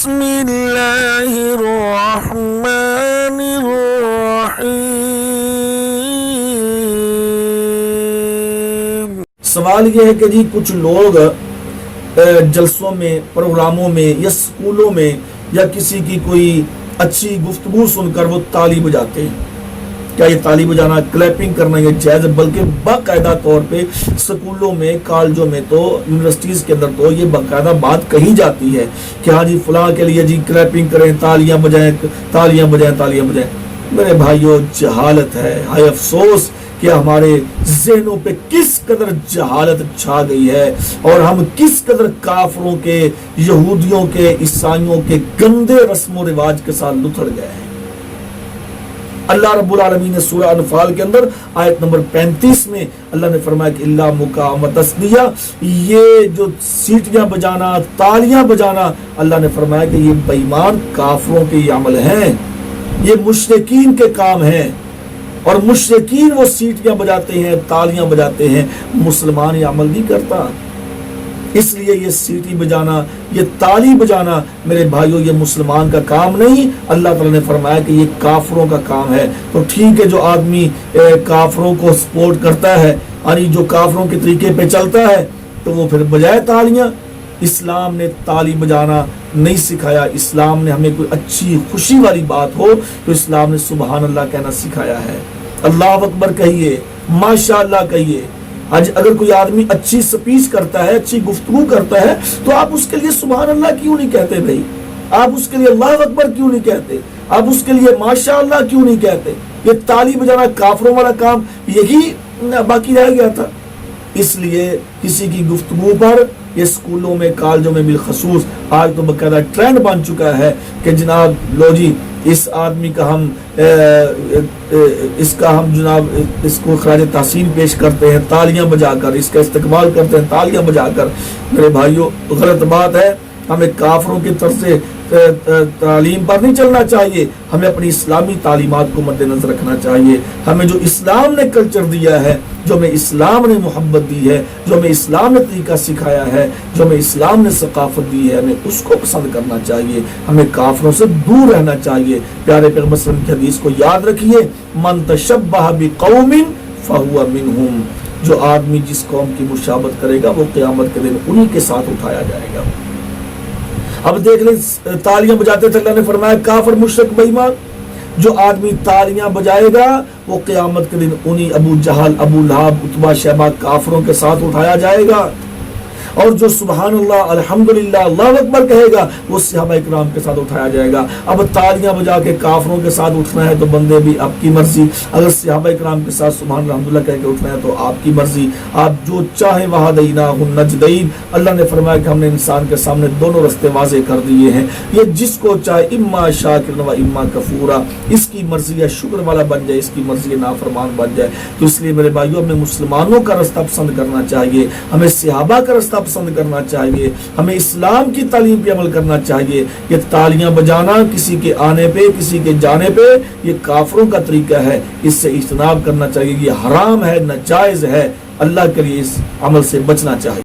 بسم اللہ الرحمن الرحیم۔ سوال یہ ہے کہ جی کچھ لوگ جلسوں میں، پروگراموں میں یا سکولوں میں یا کسی کی کوئی اچھی گفتگو سن کر وہ تالی بجاتے ہیں۔ کیا یہ تالی بجانا، کلیپنگ کرنا یہ جائز ہے؟ بلکہ باقاعدہ طور پہ سکولوں میں، کالجوں میں تو، یونیورسٹیز کے اندر تو یہ باقاعدہ بات کہی جاتی ہے کہ ہاں جی فلاں کے لیے جی کلیپنگ کریں، تالیاں بجائیں، تالیاں بجائیں، تالیاں بجائیں۔ میرے بھائیوں، جہالت ہے، ہائے افسوس کہ ہمارے ذہنوں پہ کس قدر جہالت چھا گئی ہے اور ہم کس قدر کافروں کے، یہودیوں کے، عیسائیوں کے گندے رسم و رواج کے ساتھ لتھڑ گئے ہیں۔ اللہ رب العالمین نے سورہ انفال کے اندر آیت نمبر 35 میں اللہ نے فرمایا کہ اللہ مقام تسبیہ، یہ جو سیٹیاں بجانا، تالیاں بجانا، اللہ نے فرمایا کہ یہ بے ایمان کافروں کے یہ عمل ہیں، یہ مشرکین کے کام ہیں، اور مشرکین وہ سیٹیاں بجاتے ہیں، تالیاں بجاتے ہیں، مسلمان یہ عمل نہیں کرتا۔ اس لیے یہ سیٹی بجانا، یہ تالی بجانا میرے بھائیوں یہ مسلمان کا کام نہیں، اللہ تعالیٰ نے فرمایا کہ یہ کافروں کا کام ہے۔ تو ٹھیک ہے، جو آدمی کافروں کو سپورٹ کرتا ہے، یعنی جو کافروں کے طریقے پہ چلتا ہے، تو وہ پھر بجائے تالیاں۔ اسلام نے تالی بجانا نہیں سکھایا۔ اسلام نے ہمیں کوئی اچھی خوشی والی بات ہو تو اسلام نے سبحان اللہ کہنا سکھایا ہے، اللہ اکبر کہیے، ماشاء اللہ کہیے۔ آج اگر کوئی آدمی اچھی سپیچ کرتا ہے، اچھی گفتگو کرتا ہے، تو آپ اس کے لیے سبحان اللہ کیوں نہیں کہتے بھائی؟ آپ اس کے لیے اللہ اکبر کیوں نہیں کہتے؟ آپ اس کے لیے ماشاء اللہ کیوں نہیں کہتے؟ یہ تالی بجانا کافروں والا کام یہی باقی رہ گیا تھا۔ اس لیے کسی کی گفتگو پر یہ سکولوں میں، کالجوں میں بالخصوص آج تو باقاعدہ ٹرینڈ بن چکا ہے کہ جناب لو جی اس آدمی کا ہم جناب اس کو خراج تحسین پیش کرتے ہیں تالیاں بجا کر، اس کا استقبال کرتے ہیں تالیاں بجا کر۔ میرے بھائیوں، غلط بات ہے، ہمیں کافروں کی طرف سے تعلیم پر نہیں چلنا چاہیے، ہمیں اپنی اسلامی تعلیمات کو مد نظر رکھنا چاہیے۔ ہمیں جو اسلام نے کلچر دیا ہے، جو ہمیں اسلام نے محبت دی ہے، جو ہمیں اسلام نے طریقہ سکھایا ہے، جو ہمیں اسلام نے ثقافت دی ہے، ہمیں اس کو پسند کرنا چاہیے، ہمیں کافروں سے دور رہنا چاہیے۔ پیارے پیغمبر صلی اللہ علیہ وسلم کی حدیث کو یاد رکھیے، من تشبہ بقوم فہو منہم، جو آدمی جس قوم کی مشابہت کرے گا وہ قیامت کے دن انہی کے ساتھ اٹھایا جائے گا۔ اب دیکھ لیں، تالیاں بجاتے تھے، اللہ نے فرمایا کافر، مشرک، بے ایمان، جو آدمی تالیاں بجائے گا وہ قیامت کے دن انہی ابو جہل، ابو لہب، عتبہ، شیبہ کافروں کے ساتھ اٹھایا جائے گا۔ اور جو سبحان اللہ، الحمدللہ، اللہ اکبر کہے گا وہ صحابہ اکرام کے ساتھ اٹھایا جائے گا۔ اب تالیاں بجا کے کافروں کے ساتھ اٹھنا ہے تو بندے بھی آپ کی مرضی، اگر صحابہ اکرام کے ساتھ سبحان الحمدللہ کہہ کے اٹھنا ہے تو آپ کی مرضی، آپ جو چاہیں وہدیناہ النجدین۔ اللہ نے فرمایا کہ ہم نے انسان کے سامنے دونوں رستے واضح کر دیے ہیں، یہ جس کو چاہے اما شاکرا و اما کفورا، اس کی مرضی ہے شکر والا بن جائے، اس کی مرضی ہے نافرمان بن جائے۔ تو اس لیے میرے بھائیوں، ہمیں مسلمانوں کا رستہ پسند کرنا چاہیے، ہمیں صحابہ کا رستہ پسند کرنا چاہیے، ہمیں اسلام کی تعلیم پہ عمل کرنا چاہیے۔ یہ تالیاں بجانا کسی کے آنے پہ، کسی کے جانے پہ، یہ کافروں کا طریقہ ہے، اس سے اجتناب کرنا چاہیے، یہ حرام ہے، ناجائز ہے، اللہ کے لیے اس عمل سے بچنا چاہیے۔